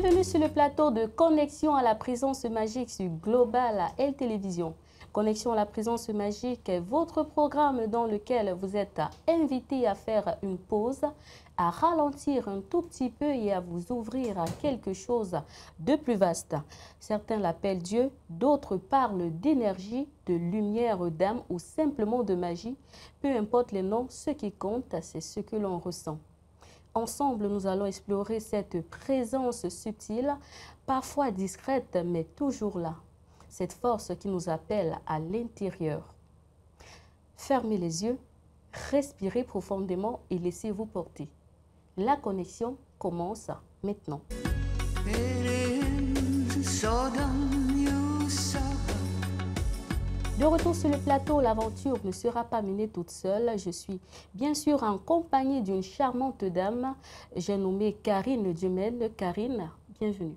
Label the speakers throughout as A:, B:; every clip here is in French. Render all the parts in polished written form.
A: Bienvenue sur le plateau de Connexion à la présence magique sur Global L Télévision. Connexion à la présence magique est votre programme dans lequel vous êtes invité à faire une pause, à ralentir un tout petit peu et à vous ouvrir à quelque chose de plus vaste. Certains l'appellent Dieu, d'autres parlent d'énergie, de lumière, d'âme ou simplement de magie. Peu importe les noms, ce qui compte, c'est ce que l'on ressent. Ensemble, nous allons explorer cette présence subtile, parfois discrète, mais toujours là. Cette force qui nous appelle à l'intérieur. Fermez les yeux, respirez profondément et laissez-vous porter. La connexion commence maintenant. De retour sur le plateau, l'aventure ne sera pas menée toute seule. Je suis bien sûr en compagnie d'une charmante dame. J'ai nommé Karine Diomède. Karine, bienvenue.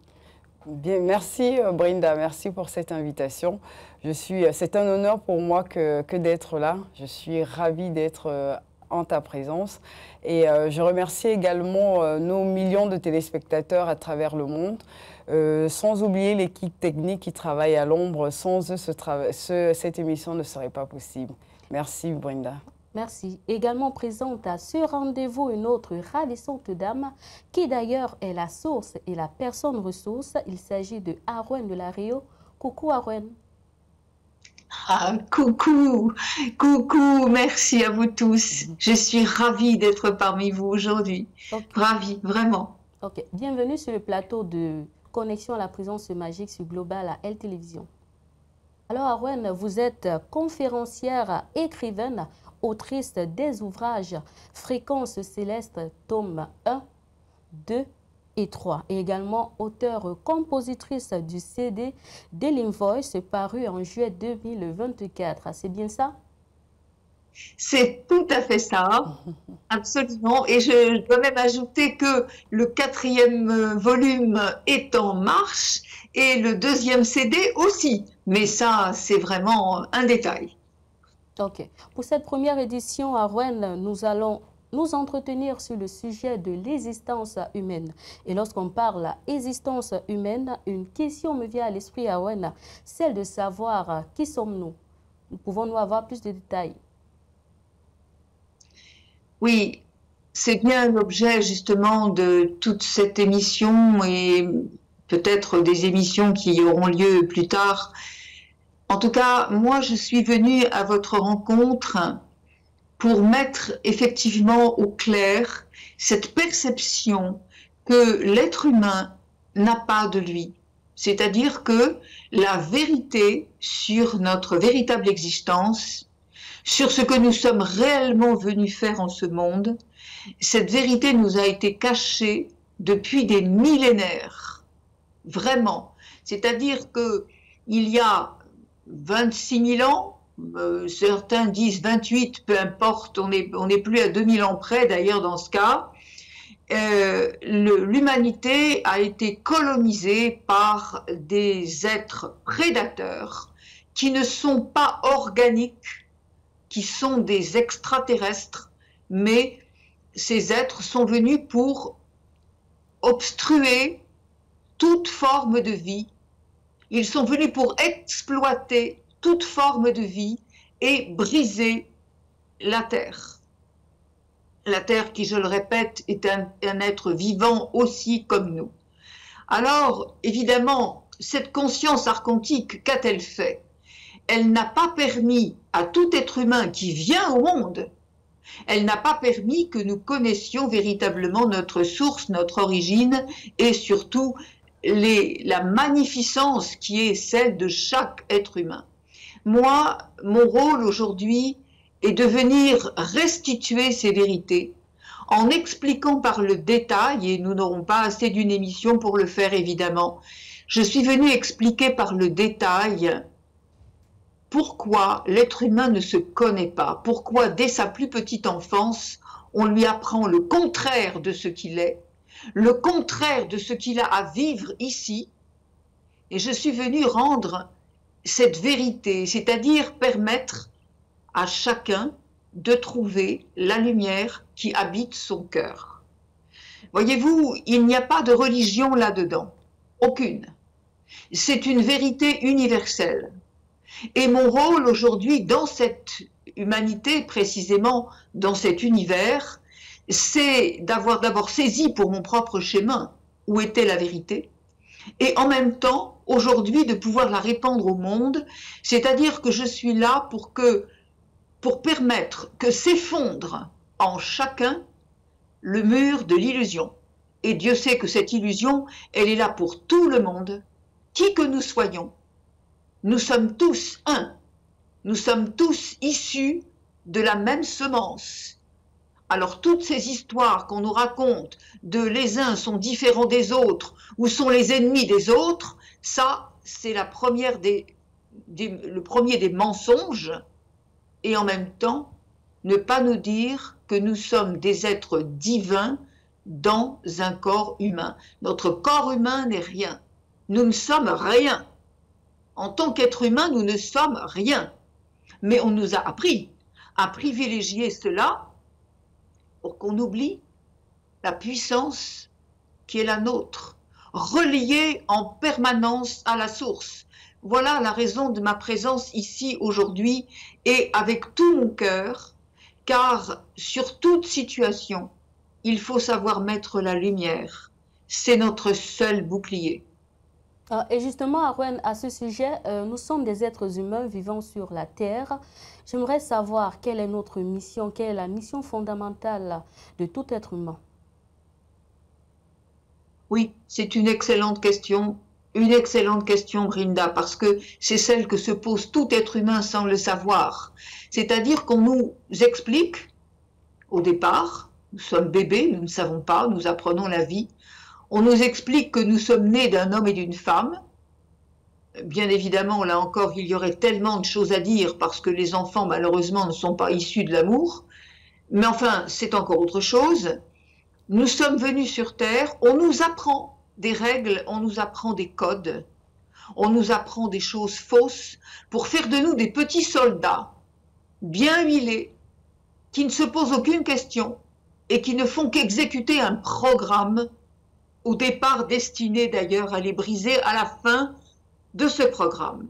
B: Bien, merci Brenda, merci pour cette invitation. C'est un honneur pour moi que d'être là. Je suis ravie d'être en ta présence. Et je remercie également nos millions de téléspectateurs à travers le monde. Sans oublier l'équipe technique qui travaille à l'ombre. Sans eux, cette émission ne serait pas possible. Merci Brenda.
A: Merci. Également présente à ce rendez-vous une autre ravissante dame qui d'ailleurs est la source et la personne ressource. Il s'agit de Arwen de la Rio. Coucou Arwen.
C: Ah, coucou, coucou, merci à vous tous. Je suis ravie d'être parmi vous aujourd'hui. Okay. Ravie, vraiment.
A: Ok, bienvenue sur le plateau de Connexion à la présence magique sur Global L Télévision. Alors Arwen, vous êtes conférencière, écrivaine, autrice des ouvrages Fréquences célestes, tome 1, 2 et 3. Et également auteure-compositrice du CD Dealing Voice paru en juillet 2024. C'est bien ça?
C: C'est tout à fait ça, absolument. Et je dois même ajouter que le 4e volume est en marche et le 2e CD aussi. Mais ça, c'est vraiment un détail.
A: Ok. Pour cette première édition à Rouen, nous allons nous entretenir sur le sujet de l'existence humaine. Et lorsqu'on parle d'existence humaine, une question me vient à l'esprit à Rouen, celle de savoir qui sommes-nous. Pouvons-nous avoir plus de détails?
C: Oui, c'est bien l'objet justement de toute cette émission et peut-être des émissions qui auront lieu plus tard. En tout cas, moi, je suis venue à votre rencontre pour mettre effectivement au clair cette perception que l'être humain n'a pas de lui. C'est-à-dire que la vérité sur notre véritable existence, sur ce que nous sommes réellement venus faire en ce monde, cette vérité nous a été cachée depuis des millénaires. Vraiment. C'est-à-dire que il y a 26 000 ans, certains disent 28, peu importe, on n'est plus à 2000 ans près d'ailleurs dans ce cas, l'humanité a été colonisée par des êtres prédateurs qui ne sont pas organiques, qui sont des extraterrestres, mais ces êtres sont venus pour obstruer toute forme de vie. Ils sont venus pour exploiter toute forme de vie et briser la Terre. La Terre qui, je le répète, est un être vivant aussi comme nous. Alors, évidemment, cette conscience archontique, qu'a-t-elle fait? Elle n'a pas permis à tout être humain qui vient au monde, elle n'a pas permis que nous connaissions véritablement notre source, notre origine et surtout la magnificence qui est celle de chaque être humain. Moi, mon rôle aujourd'hui est de venir restituer ces vérités en expliquant par le détail, et nous n'aurons pas assez d'une émission pour le faire évidemment, je suis venue expliquer par le détail pourquoi l'être humain ne se connaît pas, pourquoi dès sa plus petite enfance, on lui apprend le contraire de ce qu'il est, le contraire de ce qu'il a à vivre ici, et je suis venue rendre cette vérité, c'est-à-dire permettre à chacun de trouver la lumière qui habite son cœur. Voyez-vous, il n'y a pas de religion là-dedans. aucune. C'est une vérité universelle. Et mon rôle aujourd'hui dans cette humanité, précisément dans cet univers, c'est d'avoir d'abord saisi pour mon propre chemin où était la vérité, et en même temps, aujourd'hui, de pouvoir la répandre au monde, c'est-à-dire que je suis là pour permettre que s'effondre en chacun le mur de l'illusion. Et Dieu sait que cette illusion, elle est là pour tout le monde, qui que nous soyons. Nous sommes tous un. Nous sommes tous issus de la même semence. Alors toutes ces histoires qu'on nous raconte de les uns sont différents des autres ou sont les ennemis des autres, ça c'est le premier des mensonges, et en même temps ne pas nous dire que nous sommes des êtres divins dans un corps humain. Notre corps humain n'est rien. Nous ne sommes rien. En tant qu'être humain, nous ne sommes rien. Mais on nous a appris à privilégier cela pour qu'on oublie la puissance qui est la nôtre, reliée en permanence à la source. Voilà la raison de ma présence ici aujourd'hui et avec tout mon cœur, car sur toute situation, il faut savoir mettre la lumière. C'est notre seul bouclier.
A: Et justement, Arwen, à ce sujet, nous sommes des êtres humains vivant sur la Terre. J'aimerais savoir quelle est notre mission, quelle est la mission fondamentale de tout être humain.
C: Oui, c'est une excellente question, Brinda, parce que c'est celle que se pose tout être humain sans le savoir. C'est-à-dire qu'on nous explique, au départ, nous sommes bébés, nous ne savons pas, nous apprenons la vie. On nous explique que nous sommes nés d'un homme et d'une femme. Bien évidemment, là encore, il y aurait tellement de choses à dire parce que les enfants, malheureusement, ne sont pas issus de l'amour. Mais enfin, c'est encore autre chose. Nous sommes venus sur Terre, on nous apprend des règles, on nous apprend des codes, on nous apprend des choses fausses pour faire de nous des petits soldats, bien huilés, qui ne se posent aucune question et qui ne font qu'exécuter un programme au départ destiné d'ailleurs à les briser à la fin de ce programme.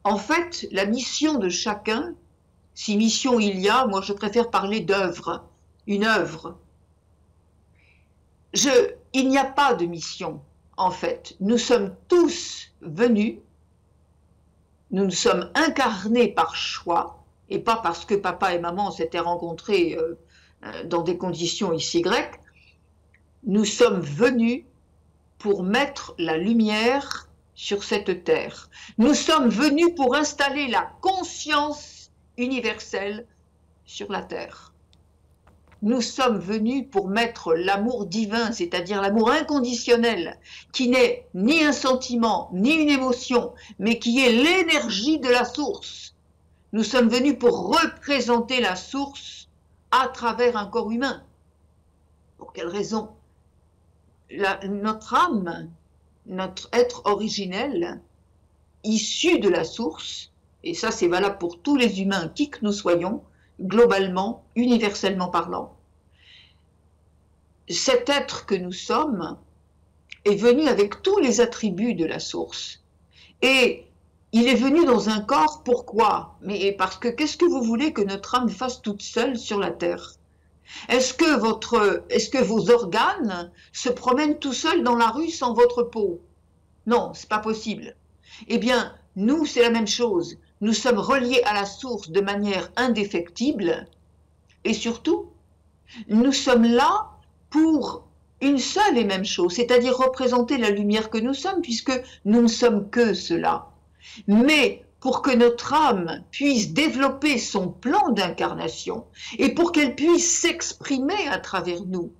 C: En fait, la mission de chacun, si mission il y a, moi je préfère parler d'œuvre, une œuvre. Il n'y a pas de mission, en fait. Nous sommes tous venus, nous nous sommes incarnés par choix, et pas parce que papa et maman s'étaient rencontrés dans des conditions XY. Nous sommes venus pour mettre la lumière sur cette terre. Nous sommes venus pour installer la conscience universelle sur la terre. Nous sommes venus pour mettre l'amour divin, c'est-à-dire l'amour inconditionnel, qui n'est ni un sentiment, ni une émotion, mais qui est l'énergie de la source. Nous sommes venus pour représenter la source à travers un corps humain. Pour quelle raison? Notre âme, notre être originel, issu de la source, et ça c'est valable pour tous les humains, qui que nous soyons, globalement, universellement parlant. Cet être que nous sommes est venu avec tous les attributs de la source. Et il est venu dans un corps, pourquoi? Mais parce que qu'est-ce que vous voulez que notre âme fasse toute seule sur la terre? Est-ce que vos organes se promènent tout seuls dans la rue sans votre peau? Non, c'est pas possible. Eh bien, nous, c'est la même chose. Nous sommes reliés à la source de manière indéfectible et surtout, nous sommes là pour une seule et même chose, c'est-à-dire représenter la lumière que nous sommes puisque nous ne sommes que cela. Mais pour que notre âme puisse développer son plan d'incarnation et pour qu'elle puisse s'exprimer à travers nous,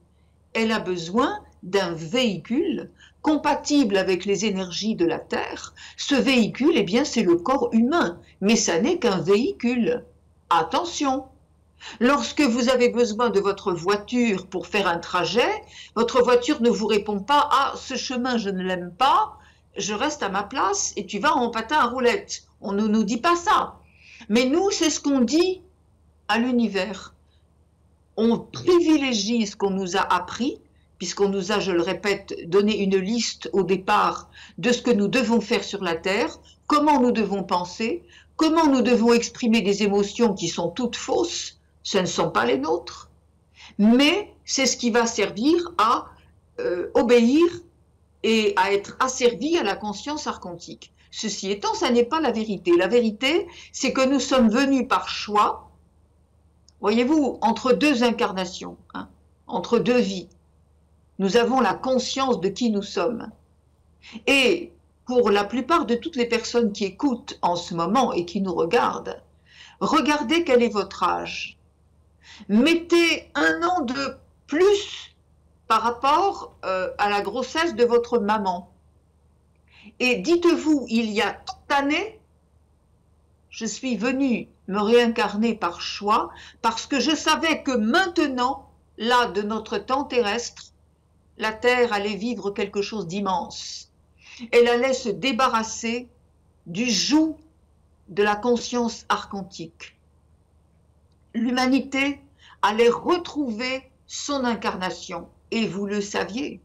C: elle a besoin d'un véhicule compatible avec les énergies de la Terre. Ce véhicule, eh bien, c'est le corps humain, mais ça n'est qu'un véhicule. Attention! Lorsque vous avez besoin de votre voiture pour faire un trajet, votre voiture ne vous répond pas « Ah, ce chemin, je ne l'aime pas, je reste à ma place et tu vas en patin à roulettes ». On ne nous dit pas ça. Mais nous, c'est ce qu'on dit à l'univers. On privilégie ce qu'on nous a appris puisqu'on nous a, je le répète, donné une liste au départ de ce que nous devons faire sur la Terre, comment nous devons penser, comment nous devons exprimer des émotions qui sont toutes fausses, ce ne sont pas les nôtres, mais c'est ce qui va servir à obéir et à être asservi à la conscience archontique. Ceci étant, ça n'est pas la vérité. La vérité, c'est que nous sommes venus par choix, voyez-vous, entre deux incarnations, hein, entre deux vies. Nous avons la conscience de qui nous sommes. Et pour la plupart de toutes les personnes qui écoutent en ce moment et qui nous regardent, regardez quel est votre âge. Mettez un an de plus par rapport à la grossesse de votre maman. Et dites-vous, il y a tant d'années, je suis venue me réincarner par choix parce que je savais que maintenant, là, de notre temps terrestre, la Terre allait vivre quelque chose d'immense. Elle allait se débarrasser du joug de la conscience archontique. L'humanité allait retrouver son incarnation, et vous le saviez.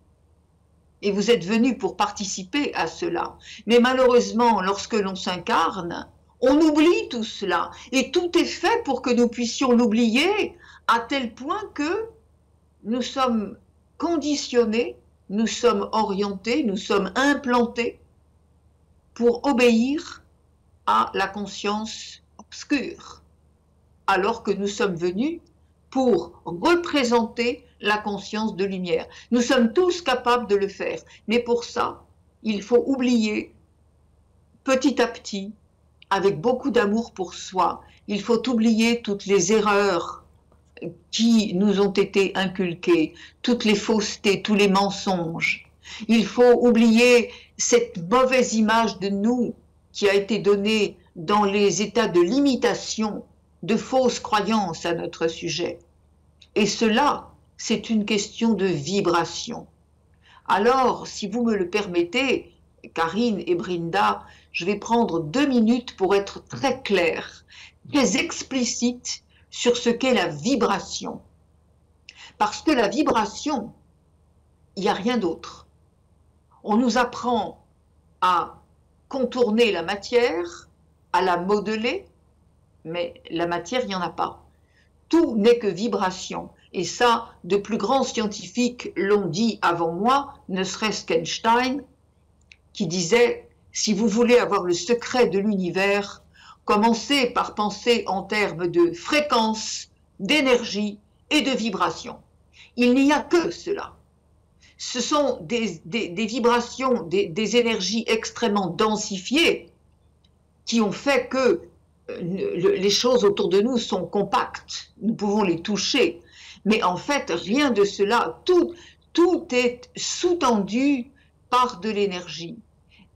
C: Et vous êtes venus pour participer à cela. Mais malheureusement, lorsque l'on s'incarne, on oublie tout cela. Et tout est fait pour que nous puissions l'oublier, à tel point que nous sommes conditionnés, nous sommes orientés, nous sommes implantés pour obéir à la conscience obscure, alors que nous sommes venus pour représenter la conscience de lumière. Nous sommes tous capables de le faire, mais pour ça, il faut oublier petit à petit, avec beaucoup d'amour pour soi, il faut oublier toutes les erreurs qui nous ont été inculquées, toutes les faussetés, tous les mensonges. Il faut oublier cette mauvaise image de nous qui a été donnée dans les états de limitation, de fausses croyances à notre sujet. Et cela, c'est une question de vibration. Alors, si vous me le permettez, Karine et Brinda, je vais prendre 2 minutes pour être très claire, très explicite sur ce qu'est la vibration. Parce que la vibration, il n'y a rien d'autre. On nous apprend à contourner la matière, à la modeler, mais la matière, il n'y en a pas. Tout n'est que vibration. Et ça, de plus grands scientifiques l'ont dit avant moi, ne serait-ce qu'Einstein, qui disait, si vous voulez avoir le secret de l'univers, commencez par penser en termes de fréquence, d'énergie et de vibration. Il n'y a que cela. Ce sont des vibrations, des énergies extrêmement densifiées qui ont fait que les choses autour de nous sont compactes, nous pouvons les toucher, mais en fait rien de cela, tout est sous-tendu par de l'énergie.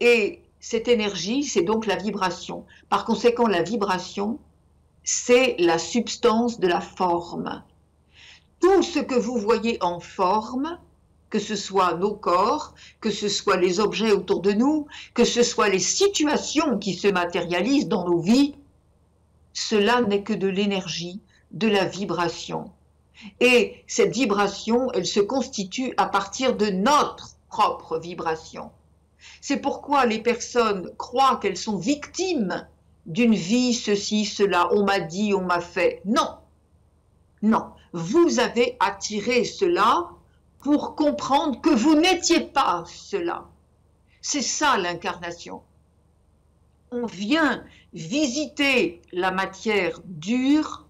C: Et cette énergie, c'est donc la vibration. Par conséquent, la vibration, c'est la substance de la forme. Tout ce que vous voyez en forme, que ce soit nos corps, que ce soit les objets autour de nous, que ce soit les situations qui se matérialisent dans nos vies, cela n'est que de l'énergie, de la vibration. Et cette vibration, elle se constitue à partir de notre propre vibration. C'est pourquoi les personnes croient qu'elles sont victimes d'une vie, ceci, cela, on m'a dit, on m'a fait. Non, non, vous avez attiré cela pour comprendre que vous n'étiez pas cela. C'est ça l'incarnation. On vient visiter la matière dure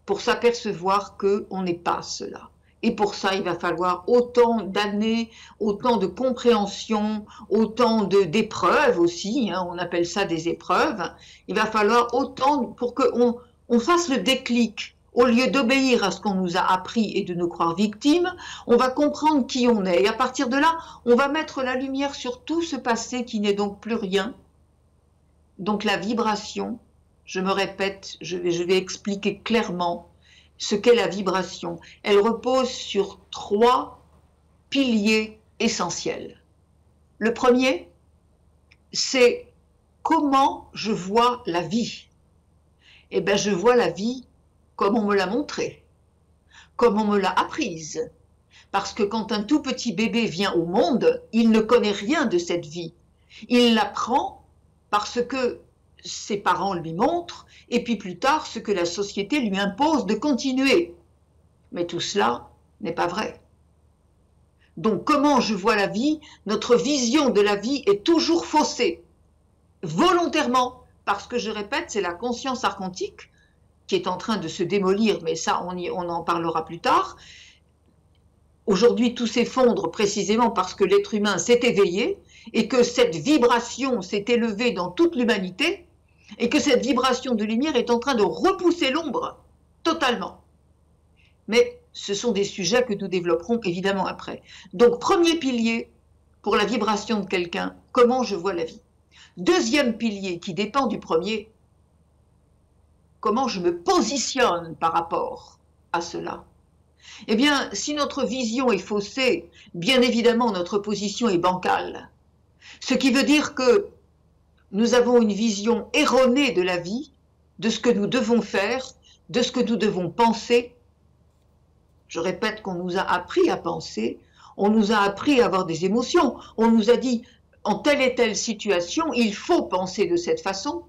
C: pour s'apercevoir qu'on n'est pas cela. Et pour ça, il va falloir autant d'années, autant de compréhension, autant d'épreuves aussi, hein, on appelle ça des épreuves. Il va falloir autant pour qu'on fasse le déclic. Au lieu d'obéir à ce qu'on nous a appris et de nous croire victimes, on va comprendre qui on est. Et à partir de là, on va mettre la lumière sur tout ce passé qui n'est donc plus rien. Donc la vibration, je me répète, je vais expliquer clairement ce qu'est la vibration. Elle repose sur 3 piliers essentiels. Le premier, c'est comment je vois la vie. Eh bien, je vois la vie comme on me l'a montrée, comme on me l'a apprise. Parce que quand un tout petit bébé vient au monde, il ne connaît rien de cette vie. Il l'apprend parce que ses parents lui montrent, et puis plus tard, ce que la société lui impose de continuer. Mais tout cela n'est pas vrai. Donc, comment je vois la vie? Notre vision de la vie est toujours faussée, volontairement, parce que, je répète, c'est la conscience archontique qui est en train de se démolir, mais ça, on en parlera plus tard. Aujourd'hui, tout s'effondre précisément parce que l'être humain s'est éveillé et que cette vibration s'est élevée dans toute l'humanité et que cette vibration de lumière est en train de repousser l'ombre totalement. Mais ce sont des sujets que nous développerons évidemment après. Donc, premier pilier pour la vibration de quelqu'un, comment je vois la vie. Deuxième pilier qui dépend du premier, comment je me positionne par rapport à cela. Eh bien, si notre vision est faussée, bien évidemment notre position est bancale. Ce qui veut dire que nous avons une vision erronée de la vie, de ce que nous devons faire, de ce que nous devons penser. Je répète qu'on nous a appris à penser, on nous a appris à avoir des émotions, on nous a dit en telle et telle situation, il faut penser de cette façon,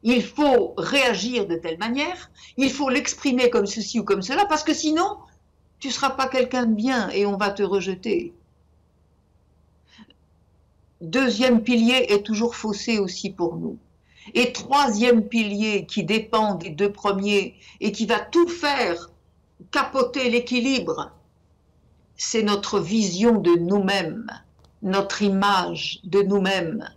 C: il faut réagir de telle manière, il faut l'exprimer comme ceci ou comme cela, parce que sinon, tu ne seras pas quelqu'un de bien et on va te rejeter. Deuxième pilier est toujours faussé aussi pour nous. Et troisième pilier qui dépend des deux premiers et qui va tout faire capoter l'équilibre, c'est notre vision de nous-mêmes, notre image de nous-mêmes.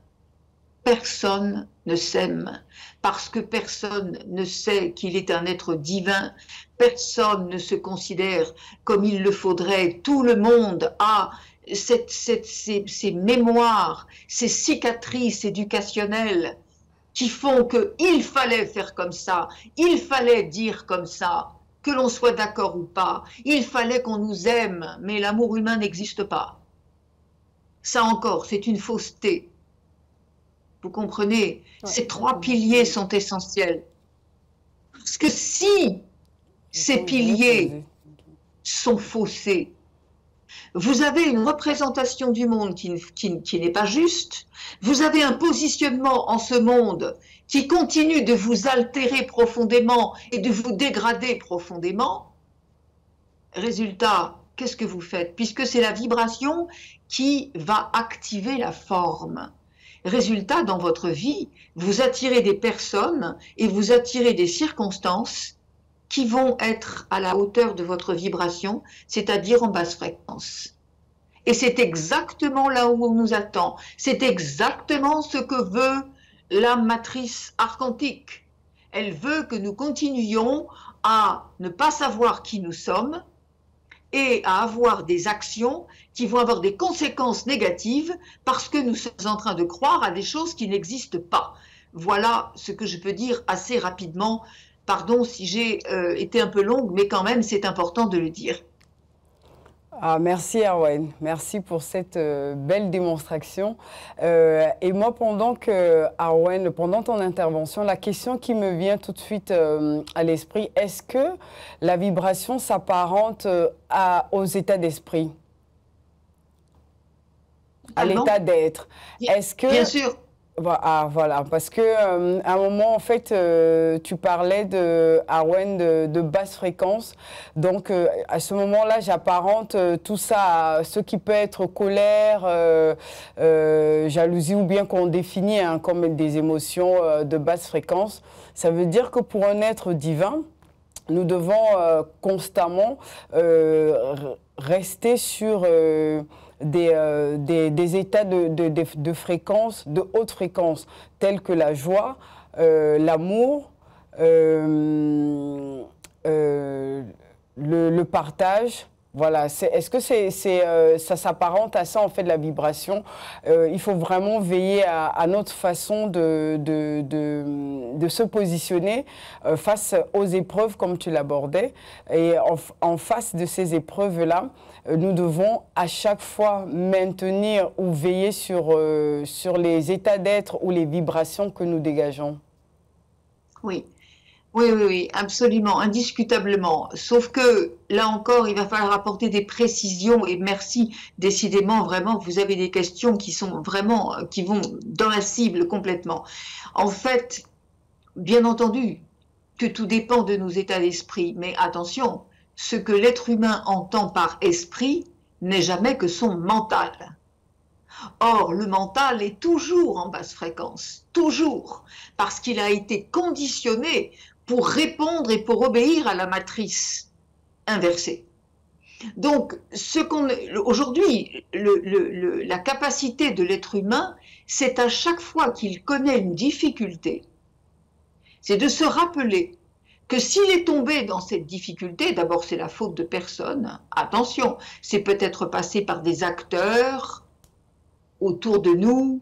C: Personne ne s'aime parce que personne ne sait qu'il est un être divin, personne ne se considère comme il le faudrait, tout le monde a ces mémoires, ces cicatrices éducationnelles qui font qu'il fallait faire comme ça, il fallait dire comme ça, que l'on soit d'accord ou pas, il fallait qu'on nous aime, mais l'amour humain n'existe pas. Ça encore, c'est une fausseté. Vous comprenez? Ces trois piliers sont essentiels. Parce que si ces piliers sont faussés, vous avez une représentation du monde qui n'est pas juste, vous avez un positionnement en ce monde qui continue de vous altérer profondément et de vous dégrader profondément. Résultat, qu'est-ce que vous faites? Puisque c'est la vibration qui va activer la forme. Résultat, dans votre vie, vous attirez des personnes et vous attirez des circonstances qui vont être à la hauteur de votre vibration, c'est-à-dire en basse fréquence. Et c'est exactement là où on nous attend. C'est exactement ce que veut la matrice archontique. Elle veut que nous continuions à ne pas savoir qui nous sommes et à avoir des actions qui vont avoir des conséquences négatives parce que nous sommes en train de croire à des choses qui n'existent pas. Voilà ce que je peux dire assez rapidement. Pardon si j'ai été un peu longue, mais quand même, c'est important de le dire.
B: Ah, merci Arwen, merci pour cette belle démonstration. Et moi, pendant ton intervention, la question qui me vient tout de suite à l'esprit, est-ce que la vibration s'apparente aux états d'esprit, à l'état d'être? Est-ce que...
C: Bien sûr.
B: Ah, voilà, parce que à un moment, en fait, tu parlais Arwen, de basse fréquence. Donc, à ce moment-là, j'apparente tout ça à ce qui peut être colère, jalousie, ou bien qu'on définit comme des émotions de basse fréquence. Ça veut dire que pour un être divin, nous devons constamment rester sur... des états de fréquence, de haute fréquence, tels que la joie, l'amour, le partage. Voilà. Est-ce que ça s'apparente à ça, en fait, la vibration? Il faut vraiment veiller à notre façon de se positionner face aux épreuves, comme tu l'abordais. Et en face de ces épreuves-là, nous devons à chaque fois maintenir ou veiller sur les états d'être ou les vibrations que nous dégageons.
C: Oui. Oui, oui, oui, absolument, indiscutablement. Sauf que là encore, il va falloir apporter des précisions et merci, décidément, vraiment, vous avez des questions qui sont vraiment, qui vont dans la cible complètement. En fait, bien entendu, que tout dépend de nos états d'esprit, mais attention, ce que l'être humain entend par esprit n'est jamais que son mental. Or, le mental est toujours en basse fréquence, toujours, parce qu'il a été conditionné pour répondre et pour obéir à la matrice inversée. Donc, aujourd'hui, la capacité de l'être humain, c'est à chaque fois qu'il connaît une difficulté, c'est de se rappeler que s'il est tombé dans cette difficulté, d'abord c'est la faute de personne, attention, c'est peut-être passé par des acteurs autour de nous,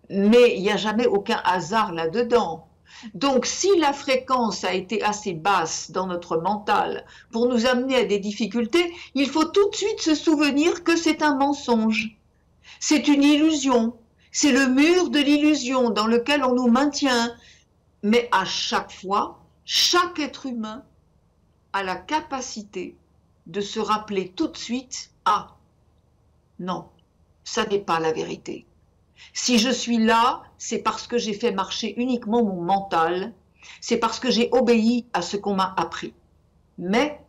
C: mais il n'y a jamais aucun hasard là-dedans. Donc, si la fréquence a été assez basse dans notre mental pour nous amener à des difficultés, il faut tout de suite se souvenir que c'est un mensonge. C'est une illusion. C'est le mur de l'illusion dans lequel on nous maintient. Mais à chaque fois, chaque être humain a la capacité de se rappeler tout de suite « Ah, non, ça n'est pas la vérité. Si je suis là, c'est parce que j'ai fait marcher uniquement mon mental, c'est parce que j'ai obéi à ce qu'on m'a appris. Mais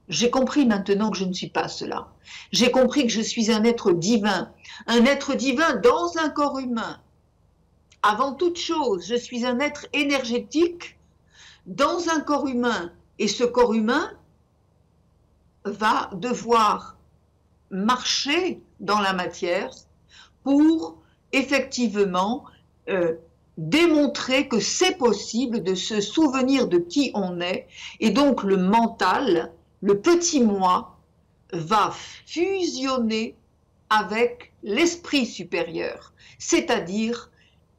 C: j'ai compris maintenant que je ne suis pas cela. J'ai compris que je suis un être divin dans un corps humain. Avant toute chose, je suis un être énergétique dans un corps humain. Et ce corps humain va devoir marcher dans la matière pour effectivement démontrer que c'est possible de se souvenir de qui on est. Et donc le mental, le petit moi, va fusionner avec l'esprit supérieur, c'est-à-dire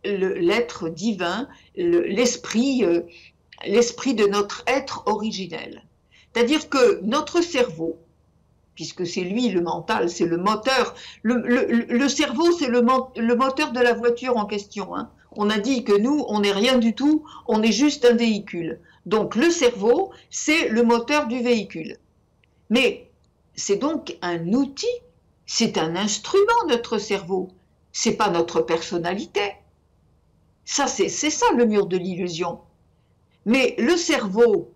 C: l'être divin, l'esprit de notre être originel. C'est-à-dire que notre cerveau, puisque c'est lui le mental, c'est le moteur, le cerveau c'est le moteur de la voiture en question. Hein. On a dit que nous, on n'est rien du tout, on est juste un véhicule. Donc le cerveau, c'est le moteur du véhicule. Mais c'est donc un outil, c'est un instrument, notre cerveau. C'est pas notre personnalité. Ça, c'est ça le mur de l'illusion. Mais le cerveau,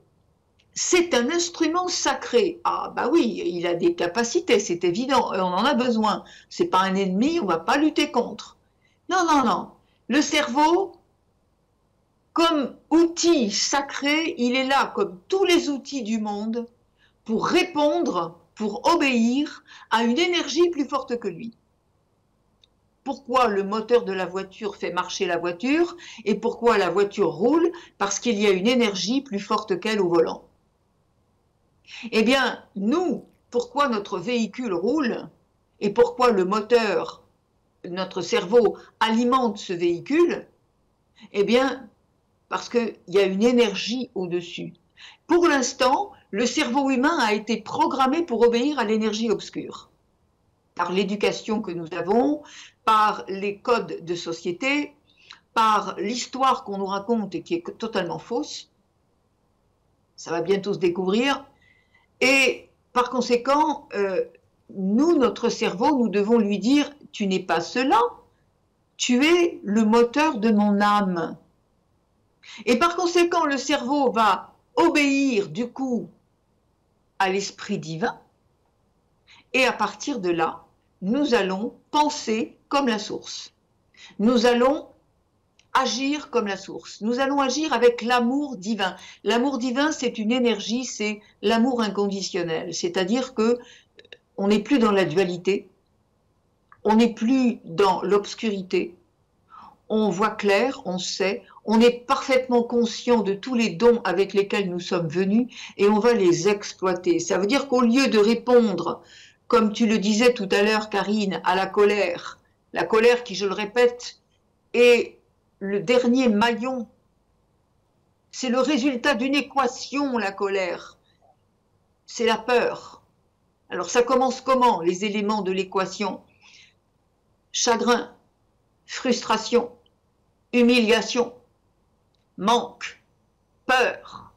C: c'est un instrument sacré. Ah bah oui, il a des capacités, c'est évident, et on en a besoin. C'est pas un ennemi, on va pas lutter contre. Non, non, non. Le cerveau, comme outil sacré, il est là, comme tous les outils du monde, pour répondre, pour obéir à une énergie plus forte que lui. Pourquoi le moteur de la voiture fait marcher la voiture et pourquoi la voiture roule? Parce qu'il y a une énergie plus forte qu'elle au volant. Eh bien, nous, pourquoi notre véhicule roule et pourquoi le moteur, notre cerveau, alimente ce véhicule? Eh bien, parce qu'il y a une énergie au-dessus. Pour l'instant, le cerveau humain a été programmé pour obéir à l'énergie obscure. Par l'éducation que nous avons, par les codes de société, par l'histoire qu'on nous raconte et qui est totalement fausse. Ça va bientôt se découvrir. Et par conséquent, nous, notre cerveau, nous devons lui dire « Tu n'es pas cela, tu es le moteur de mon âme. » Et par conséquent, le cerveau va obéir du coup à l'esprit divin. Et à partir de là, nous allons penser comme la source. Nous allons agir comme la source. Nous allons agir avec l'amour divin. L'amour divin, c'est une énergie, c'est l'amour inconditionnel. C'est-à-dire que on n'est plus dans la dualité, on n'est plus dans l'obscurité. On voit clair, on sait, on est parfaitement conscient de tous les dons avec lesquels nous sommes venus et on va les exploiter. Ça veut dire qu'au lieu de répondre, comme tu le disais tout à l'heure, Karine, à la colère qui, je le répète, est le dernier maillon. C'est le résultat d'une équation, la colère. C'est la peur. Alors ça commence comment, les éléments de l'équation? Chagrin, frustration, humiliation, manque, peur.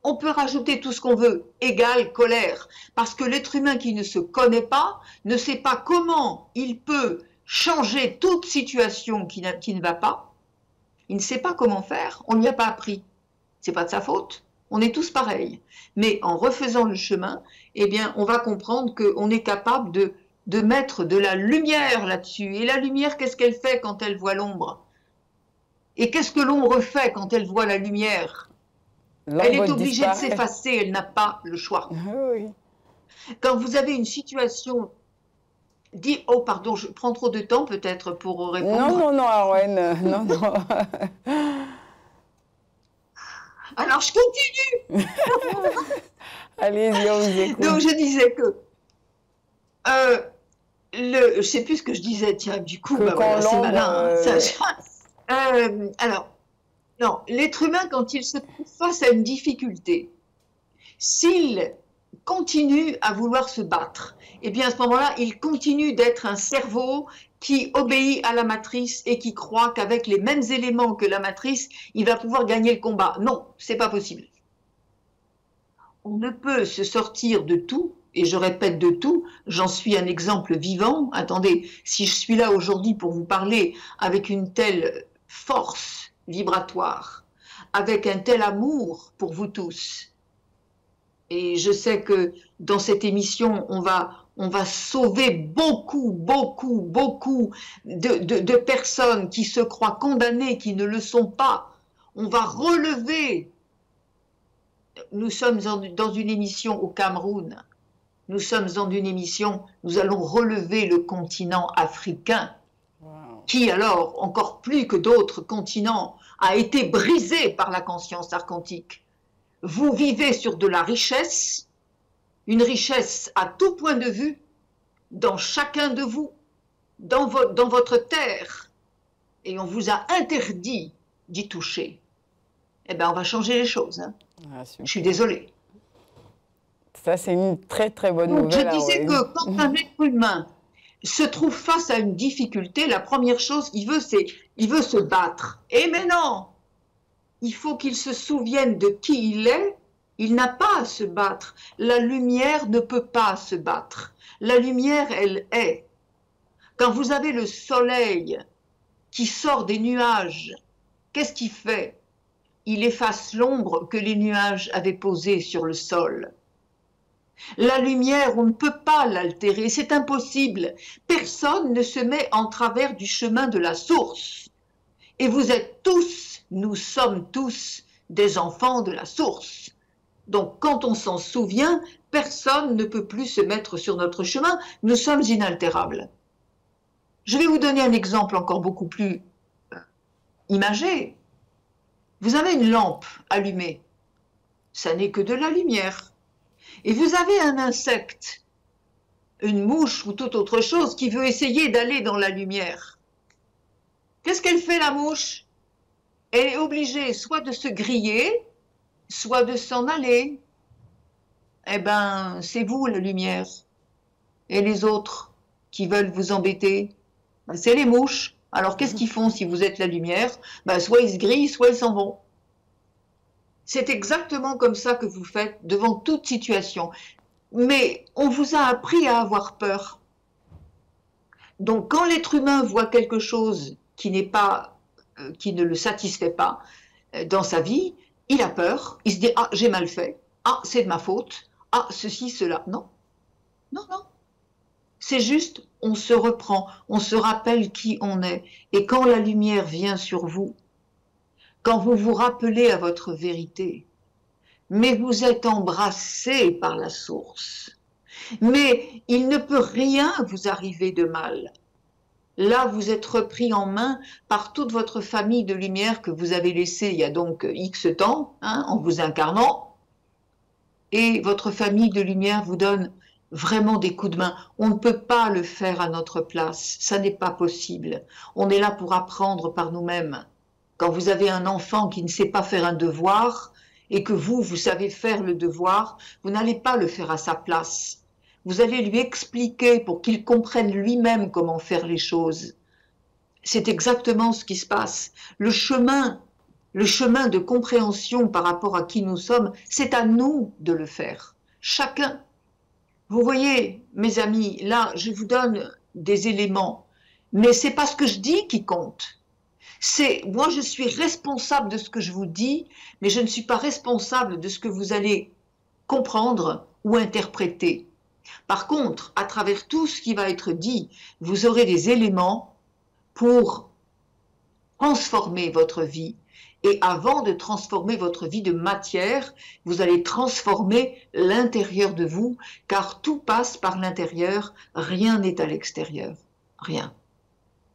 C: On peut rajouter tout ce qu'on veut, égale colère, parce que l'être humain qui ne se connaît pas, ne sait pas comment il peut changer toute situation qui ne va pas. Il ne sait pas comment faire, on n'y a pas appris. C'est pas de sa faute, on est tous pareils. Mais en refaisant le chemin, eh bien, on va comprendre qu'on est capable de mettre de la lumière là-dessus. Et la lumière, qu'est-ce qu'elle fait quand elle voit l'ombre? Et qu'est-ce que l'ombre fait quand elle voit la lumière? Elle est obligée de s'effacer, elle n'a pas le choix.
B: Oui.
C: Quand vous avez une situation... Oh, pardon, je prends trop de temps peut-être pour répondre.
B: Non, Arwen, non.
C: Alors, je continue.
B: Allez-y, on vous écoute.
C: Donc, je disais que... je ne sais plus ce que je disais, tiens, du coup, bah, voilà, c'est malin. Alors, non, l'être humain, quand il se trouve face à une difficulté, s'il continue à vouloir se battre, eh bien, à ce moment-là, il continue d'être un cerveau qui obéit à la matrice et qui croit qu'avec les mêmes éléments que la matrice, il va pouvoir gagner le combat. Non, c'est pas possible. On ne peut se sortir de tout, et je répète de tout, j'en suis un exemple vivant. Attendez, si je suis là aujourd'hui pour vous parler avec une telle force vibratoire, avec un tel amour pour vous tous, et je sais que dans cette émission, on va sauver beaucoup de personnes qui se croient condamnées, qui ne le sont pas. On va relever. Nous sommes dans une émission au Cameroun. Nous sommes dans une émission, nous allons relever le continent africain, qui alors, encore plus que d'autres continents, a été brisé par la conscience archontique. Vous vivez sur de la richesse, une richesse à tout point de vue, dans chacun de vous, dans votre terre, et on vous a interdit d'y toucher. Eh bien, on va changer les choses. Hein. Je suis désolée.
B: Ça, c'est une très très bonne nouvelle.
C: Je disais que quand un être humain se trouve face à une difficulté, la première chose qu'il veut, c'est il veut se battre. Et mais non, il faut qu'il se souvienne de qui il est. Il n'a pas à se battre. La lumière ne peut pas se battre. La lumière, elle est. Quand vous avez le soleil qui sort des nuages, qu'est-ce qu'il fait? Il efface l'ombre que les nuages avaient posée sur le sol. La lumière, on ne peut pas l'altérer, c'est impossible. Personne ne se met en travers du chemin de la source. Et vous êtes tous, nous sommes tous des enfants de la source. Donc quand on s'en souvient, personne ne peut plus se mettre sur notre chemin, nous sommes inaltérables. Je vais vous donner un exemple encore beaucoup plus imagé. Vous avez une lampe allumée, ça n'est que de la lumière. Et vous avez un insecte, une mouche ou toute autre chose qui veut essayer d'aller dans la lumière. Qu'est-ce qu'elle fait, la mouche? Elle est obligée soit de se griller, soit de s'en aller. Eh bien, c'est vous, la lumière. Et les autres qui veulent vous embêter, ben, c'est les mouches. Alors, qu'est-ce qu'ils font si vous êtes la lumière? Ben, soit ils se grillent, soit ils s'en vont. C'est exactement comme ça que vous faites devant toute situation. Mais on vous a appris à avoir peur. Donc, quand l'être humain voit quelque chose qui ne le satisfait pas dans sa vie, il a peur, il se dit « Ah, j'ai mal fait. Ah, c'est de ma faute. Ah, ceci, cela. » Non, non, non. C'est juste, on se reprend, on se rappelle qui on est. Et quand la lumière vient sur vous, quand vous vous rappelez à votre vérité, mais vous êtes embrassé par la source, mais il ne peut rien vous arriver de mal. Là, vous êtes repris en main par toute votre famille de lumière que vous avez laissée il y a donc X temps, hein, en vous incarnant, et votre famille de lumière vous donne vraiment des coups de main. On ne peut pas le faire à notre place, ça n'est pas possible. On est là pour apprendre par nous-mêmes. Quand vous avez un enfant qui ne sait pas faire un devoir et que vous savez faire le devoir, vous n'allez pas le faire à sa place. Vous allez lui expliquer pour qu'il comprenne lui-même comment faire les choses. C'est exactement ce qui se passe. Le chemin le chemin de compréhension par rapport à qui nous sommes, c'est à nous de le faire. Chacun. Vous voyez, mes amis, là, je vous donne des éléments, mais c'est pas ce que je dis qui compte. Moi, je suis responsable de ce que je vous dis, mais je ne suis pas responsable de ce que vous allez comprendre ou interpréter. Par contre, à travers tout ce qui va être dit, vous aurez des éléments pour transformer votre vie. Et avant de transformer votre vie de matière, vous allez transformer l'intérieur de vous, car tout passe par l'intérieur, rien n'est à l'extérieur. Rien.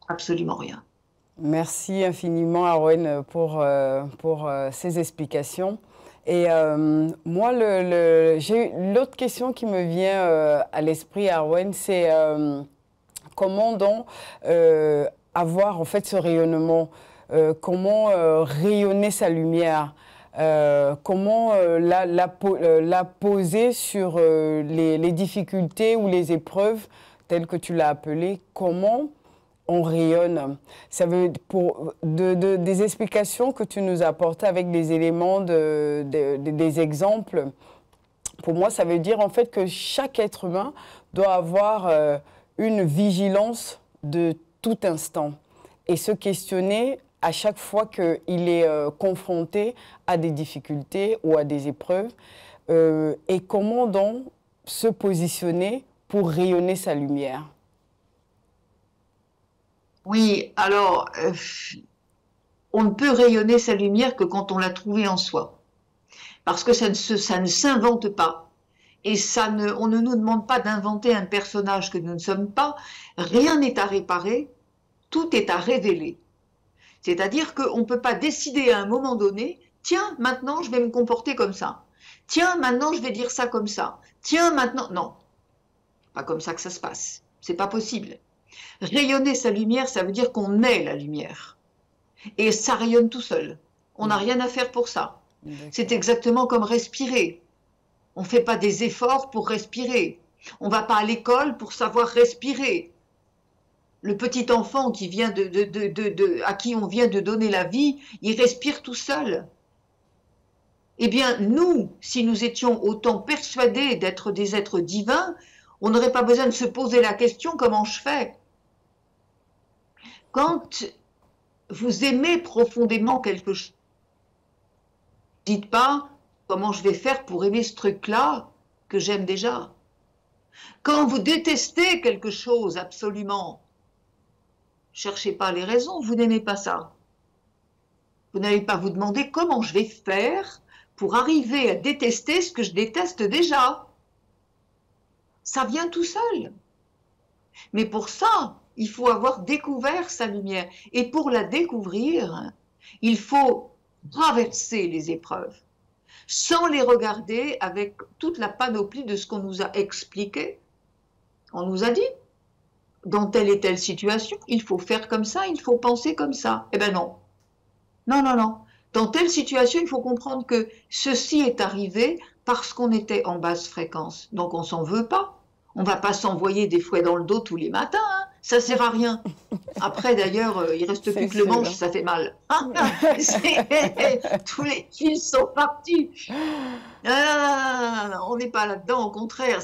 C: Absolument rien.
B: Merci infiniment, Arwen, pour ces explications. Et moi, j'ai l'autre question qui me vient à l'esprit, Arwen, c'est comment donc avoir en fait ce rayonnement, comment rayonner sa lumière, comment la poser sur les difficultés ou les épreuves telles que tu l'as appelé, comment on rayonne. Ça veut des explications que tu nous as apportées avec des éléments, des exemples. Pour moi, ça veut dire en fait que chaque être humain doit avoir une vigilance de tout instant et se questionner à chaque fois qu'il est confronté à des difficultés ou à des épreuves et comment donc se positionner pour rayonner sa lumière.
C: Oui, alors, on ne peut rayonner sa lumière que quand on l'a trouvée en soi. Parce que ça ne s'invente pas. Et on ne nous demande pas d'inventer un personnage que nous ne sommes pas. Rien n'est à réparer, tout est à révéler. C'est-à-dire qu'on ne peut pas décider à un moment donné, tiens, maintenant je vais me comporter comme ça. Tiens, maintenant je vais dire ça comme ça. Tiens, maintenant... Non, pas comme ça que ça se passe. C'est pas possible. Rayonner sa lumière, ça veut dire qu'on est la lumière. Et ça rayonne tout seul. On n'a rien à faire pour ça. C'est exactement comme respirer. On ne fait pas des efforts pour respirer. On ne va pas à l'école pour savoir respirer. Le petit enfant qui vient à qui on vient de donner la vie, il respire tout seul. Eh bien, nous, si nous étions autant persuadés d'être des êtres divins, on n'aurait pas besoin de se poser la question « comment je fais ?» Quand vous aimez profondément quelque chose, dites pas comment je vais faire pour aimer ce truc-là que j'aime déjà. Quand vous détestez quelque chose absolument, cherchez pas les raisons, vous n'aimez pas ça. Vous n'allez pas vous demander comment je vais faire pour arriver à détester ce que je déteste déjà. Ça vient tout seul. Mais pour ça, il faut avoir découvert sa lumière. Et pour la découvrir, il faut traverser les épreuves, sans les regarder avec toute la panoplie de ce qu'on nous a expliqué. On nous a dit, dans telle et telle situation, il faut faire comme ça, il faut penser comme ça. Eh bien non. Non, non, non. Dans telle situation, il faut comprendre que ceci est arrivé parce qu'on était en basse fréquence. Donc on s'en veut pas. On ne va pas s'envoyer des fouets dans le dos tous les matins, hein. Ça ne sert à rien. Après, d'ailleurs, il ne reste plus que le manche, ça fait mal. Tous les fils sont partis. On n'est pas là-dedans, au contraire.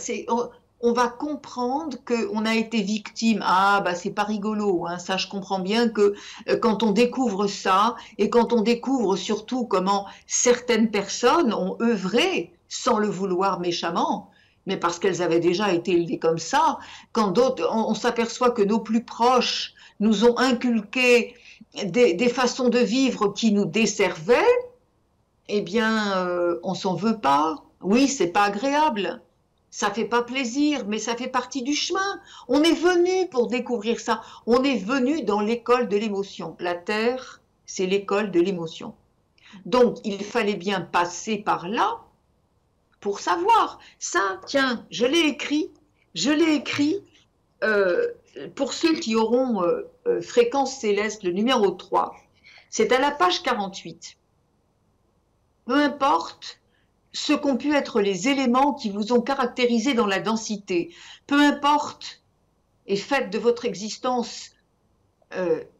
C: On va comprendre qu'on a été victime. Ah, bah c'est pas rigolo, hein. Ça, je comprends bien que quand on découvre ça, et quand on découvre surtout comment certaines personnes ont œuvré, sans le vouloir méchamment, mais parce qu'elles avaient déjà été élevées comme ça, quand d'autres, on s'aperçoit que nos plus proches nous ont inculqué des façons de vivre qui nous desservaient, eh bien, on s'en veut pas. Oui, c'est pas agréable. Ça fait pas plaisir, mais ça fait partie du chemin. On est venu pour découvrir ça. On est venu dans l'école de l'émotion. La Terre, c'est l'école de l'émotion. Donc, il fallait bien passer par là pour savoir. Ça, tiens, je l'ai écrit pour ceux qui auront fréquence céleste, le numéro 3. C'est à la page 48. Peu importe ce qu'ont pu être les éléments qui vous ont caractérisé dans la densité. Peu importe, et faites de votre existence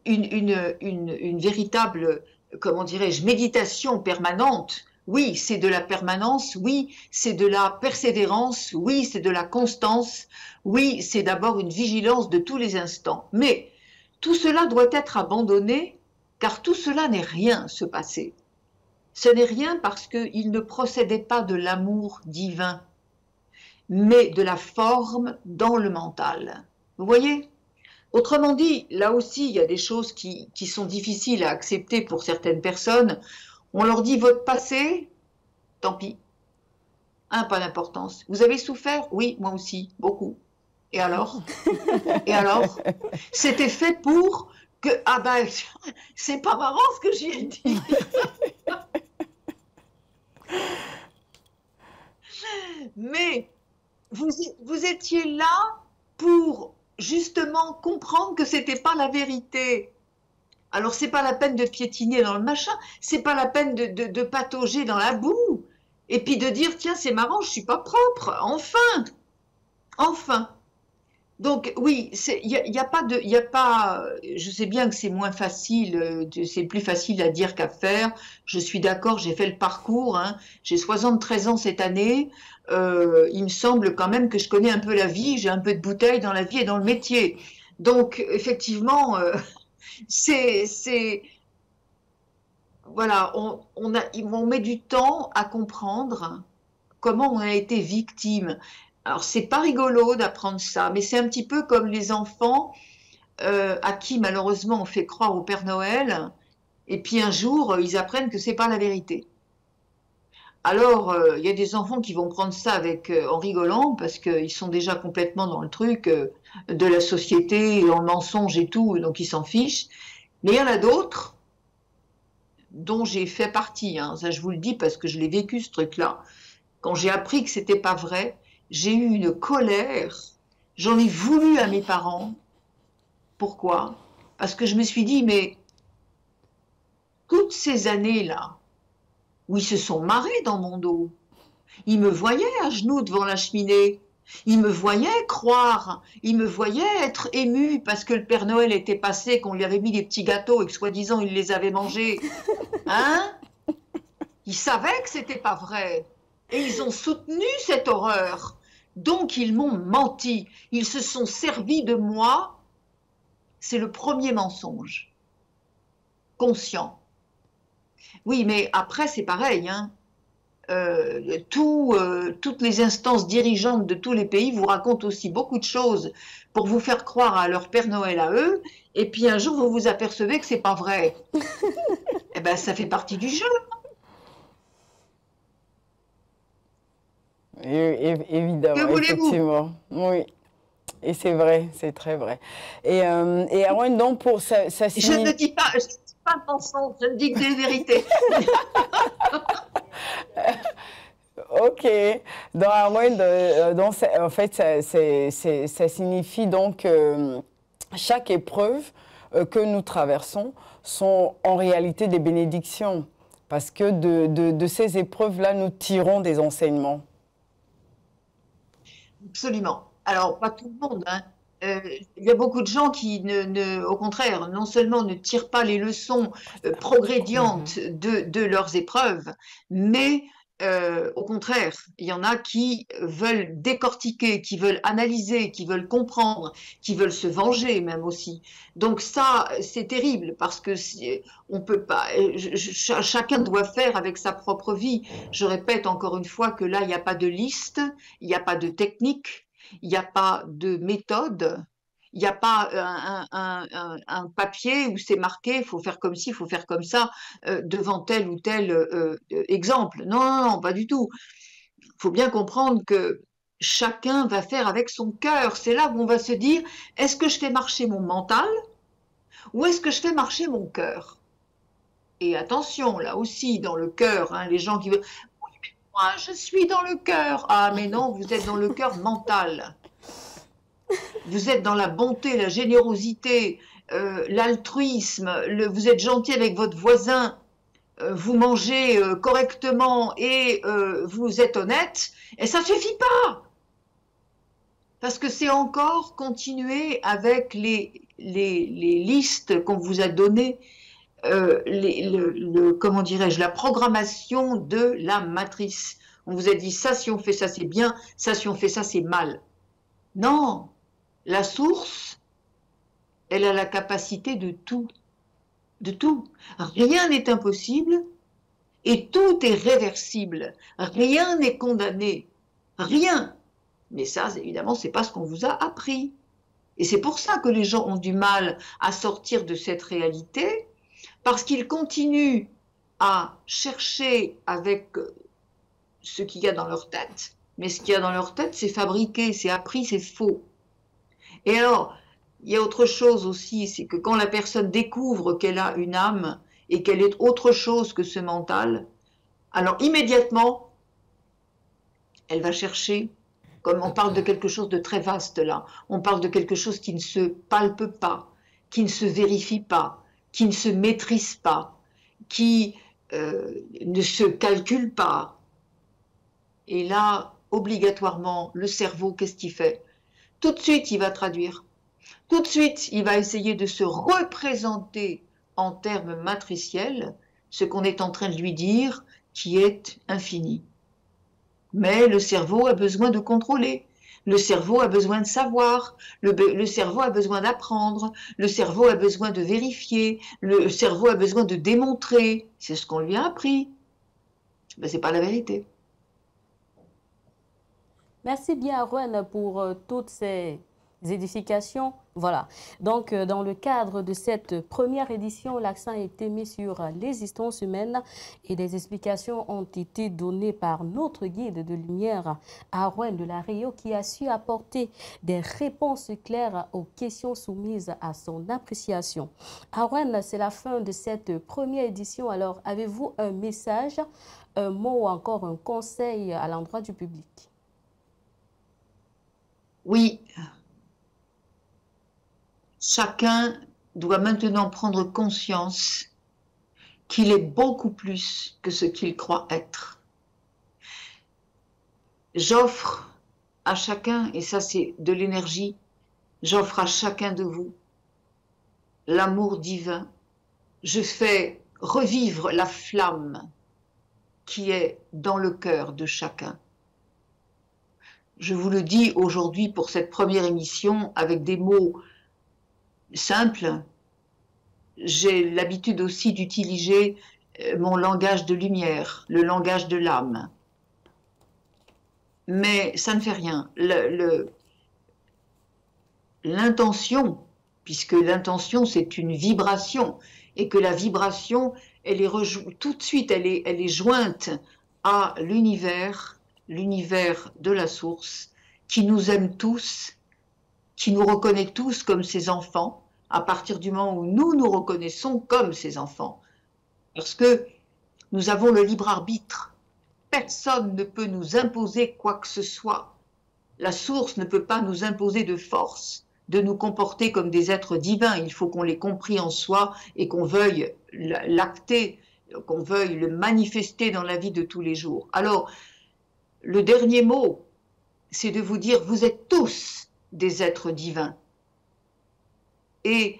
C: une véritable comment dirais-je, méditation permanente. Oui, c'est de la permanence, oui, c'est de la persévérance, oui, c'est de la constance, oui, c'est d'abord une vigilance de tous les instants. Mais tout cela doit être abandonné, car tout cela n'est rien, ce passé. Ce n'est rien parce qu'il ne procédait pas de l'amour divin, mais de la forme dans le mental. Vous voyez? Autrement dit, là aussi, il y a des choses qui sont difficiles à accepter pour certaines personnes. On leur dit votre passé, tant pis, pas d'importance. Vous avez souffert? Oui, moi aussi, beaucoup. Et alors? Et alors? C'était fait pour que... Ah ben, c'est pas marrant ce que j'ai dit. Mais vous étiez là pour justement comprendre que c'était pas la vérité. Alors c'est pas la peine de piétiner dans le machin, c'est pas la peine de patauger dans la boue, et puis de dire tiens c'est marrant, je suis pas propre, enfin. Donc oui, y a pas de, y a pas. Je sais bien que c'est moins facile, c'est plus facile à dire qu'à faire. Je suis d'accord, j'ai fait le parcours, hein, j'ai 73 ans cette année. Il me semble quand même que je connais un peu la vie, j'ai un peu de bouteille dans la vie et dans le métier. Donc effectivement, voilà, on met du temps à comprendre comment on a été victime. Alors, c'est pas rigolo d'apprendre ça, mais c'est un petit peu comme les enfants à qui, malheureusement, on fait croire au Père Noël, et puis un jour, ils apprennent que c'est pas la vérité. Alors, il y a des enfants qui vont prendre ça en rigolant, parce qu'ils sont déjà complètement dans le truc de la société, dans le mensonge et tout, donc ils s'en fichent. Mais il y en a d'autres, dont j'ai fait partie, hein, ça je vous le dis parce que je l'ai vécu ce truc-là. Quand j'ai appris que c'était pas vrai, j'ai eu une colère, j'en ai voulu à mes parents. Pourquoi? Parce que je me suis dit, mais toutes ces années-là, où ils se sont marrés dans mon dos, ils me voyaient à genoux devant la cheminée, ils me voyaient croire, ils me voyaient être émus parce que le Père Noël était passé, qu'on lui avait mis des petits gâteaux et que soi-disant il les avait mangés. Hein? Ils savaient que c'était pas vrai. Et ils ont soutenu cette horreur. Donc ils m'ont menti. Ils se sont servis de moi. C'est le premier mensonge. Conscient. Oui, mais après c'est pareil, hein. Toutes les instances dirigeantes de tous les pays vous racontent aussi beaucoup de choses pour vous faire croire à leur Père Noël à eux, et puis un jour vous vous apercevez que c'est pas vrai. Eh ben ça fait partie du jeu.
B: Évidemment, effectivement. Oui. Et c'est vrai, c'est très vrai. Et Arwen, donc pour ça
C: Je ne dis pas de mensonge, je ne dis que des vérités.
B: Ok. Dans Arwen, en fait, ça signifie donc chaque épreuve que nous traversons sont en réalité des bénédictions. Parce que de ces épreuves-là, nous tirons des enseignements.
C: Absolument. Alors, pas tout le monde, hein. Il y a beaucoup de gens qui, au contraire, non seulement ne tirent pas les leçons progrédientes de leurs épreuves, mais au contraire, il y en a qui veulent décortiquer, qui veulent analyser, qui veulent comprendre, qui veulent se venger même aussi. Donc ça, c'est terrible parce que on peut pas, chacun doit faire avec sa propre vie. Je répète encore une fois que là, il n'y a pas de liste, il n'y a pas de technique, il n'y a pas de méthode, il n'y a pas un papier où c'est marqué, il faut faire comme ci, il faut faire comme ça, devant tel ou tel exemple. Non, non, non, pas du tout. Il faut bien comprendre que chacun va faire avec son cœur. C'est là où on va se dire, est-ce que je fais marcher mon mental ou est-ce que je fais marcher mon cœur? Et attention, là aussi, dans le cœur, hein, les gens qui veulent... Moi, je suis dans le cœur. Ah, mais non, vous êtes dans le cœur mental. Vous êtes dans la bonté, la générosité, l'altruisme, vous êtes gentil avec votre voisin, vous mangez correctement et vous êtes honnête, et ça ne suffit pas. Parce que c'est encore continuer avec les listes qu'on vous a données comment dirais-je, la programmation de la matrice. On vous a dit ça, si on fait ça, c'est bien, ça, si on fait ça, c'est mal. Non, la source, elle a la capacité de tout. De tout. Rien n'est impossible et tout est réversible. Rien n'est condamné. Rien. Mais ça, évidemment, c'est pas ce qu'on vous a appris. Et c'est pour ça que les gens ont du mal à sortir de cette réalité, parce qu'ils continuent à chercher avec ce qu'il y a dans leur tête. Mais ce qu'il y a dans leur tête, c'est fabriqué, c'est appris, c'est faux. Et alors, il y a autre chose aussi, c'est que quand la personne découvre qu'elle a une âme et qu'elle est autre chose que ce mental, alors immédiatement, elle va chercher, comme on parle de quelque chose de très vaste là, on parle de quelque chose qui ne se palpe pas, qui ne se vérifie pas, qui ne se maîtrise pas, qui ne se calcule pas. Et là, obligatoirement, le cerveau, qu'est-ce qu'il fait? Tout de suite, il va traduire. Tout de suite, il va essayer de se représenter en termes matriciels ce qu'on est en train de lui dire, qui est infini. Mais le cerveau a besoin de contrôler. Le cerveau a besoin de savoir, le cerveau a besoin d'apprendre, le cerveau a besoin de vérifier, le cerveau a besoin de démontrer. C'est ce qu'on lui a appris. Ben, c'est pas la vérité.
A: Merci bien, Arwen, pour toutes ces édifications. Voilà. Donc, dans le cadre de cette première édition, l'accent a été mis sur l'existence humaine et des explications ont été données par notre guide de lumière, Arwen de la Rio, qui a su apporter des réponses claires aux questions soumises à son appréciation. Arwen, c'est la fin de cette première édition. Alors, avez-vous un message, un mot ou encore un conseil à l'endroit du public?
C: Oui, chacun doit maintenant prendre conscience qu'il est beaucoup plus que ce qu'il croit être. J'offre à chacun, et ça c'est de l'énergie, j'offre à chacun de vous l'amour divin. Je fais revivre la flamme qui est dans le cœur de chacun. Je vous le dis aujourd'hui pour cette première émission avec des mots simples. J'ai l'habitude aussi d'utiliser mon langage de lumière, le langage de l'âme. Mais ça ne fait rien. L'intention, puisque l'intention c'est une vibration, et que la vibration, elle est tout de suite, elle est jointe à l'univers de la source, qui nous aime tous, qui nous reconnaît tous comme ses enfants, à partir du moment où nous nous reconnaissons comme ses enfants. Parce que nous avons le libre arbitre. Personne ne peut nous imposer quoi que ce soit. La source ne peut pas nous imposer de force, de nous comporter comme des êtres divins. Il faut qu'on l'ait compris en soi et qu'on veuille l'acter, qu'on veuille le manifester dans la vie de tous les jours. Alors, le dernier mot, c'est de vous dire, vous êtes tous des êtres divins. Et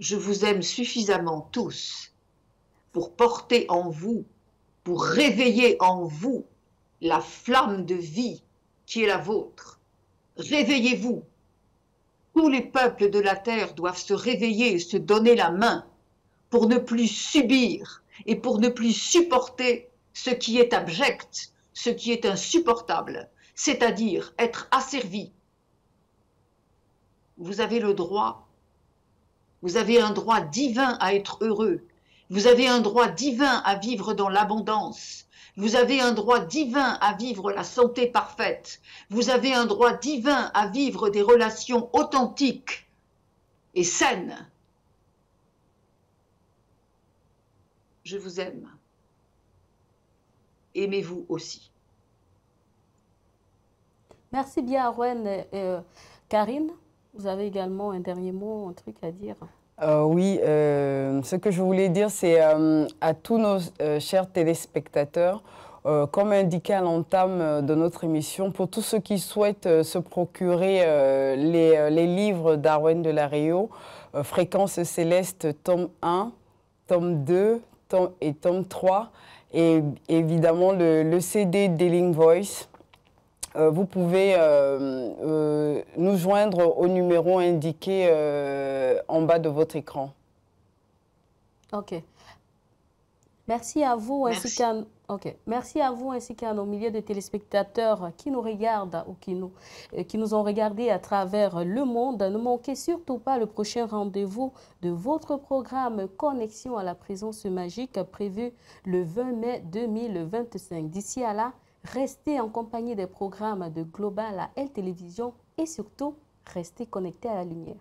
C: je vous aime suffisamment tous pour porter en vous, pour réveiller en vous la flamme de vie qui est la vôtre. Réveillez-vous. Tous les peuples de la terre doivent se réveiller et se donner la main pour ne plus subir et pour ne plus supporter ce qui est abject, ce qui est insupportable, c'est-à-dire être asservi. Vous avez le droit, vous avez un droit divin à être heureux, vous avez un droit divin à vivre dans l'abondance, vous avez un droit divin à vivre la santé parfaite, vous avez un droit divin à vivre des relations authentiques et saines. Je vous aime. Aimez-vous aussi.
A: Merci bien, Arwen. Karine, vous avez également un dernier mot, un truc à dire?
B: Oui, ce que je voulais dire, c'est à tous nos chers téléspectateurs, comme indiqué à l'entame de notre émission, pour tous ceux qui souhaitent se procurer les livres d'Arwen de la Rio, Fréquence céleste, tome 1, tome 2 et tome 3, et évidemment le CD d'Healing Voice. Vous pouvez nous joindre au numéro indiqué en bas de votre écran.
A: OK. Merci à vous
C: Merci.
A: Merci à vous ainsi qu'à nos milliers de téléspectateurs qui nous regardent ou qui nous ont regardés à travers le monde. Ne manquez surtout pas le prochain rendez-vous de votre programme Connexion à la présence magique prévu le 20 mai 2025. D'ici à là, restez en compagnie des programmes de Global à Elle Télévision et surtout, restez connectés à la lumière.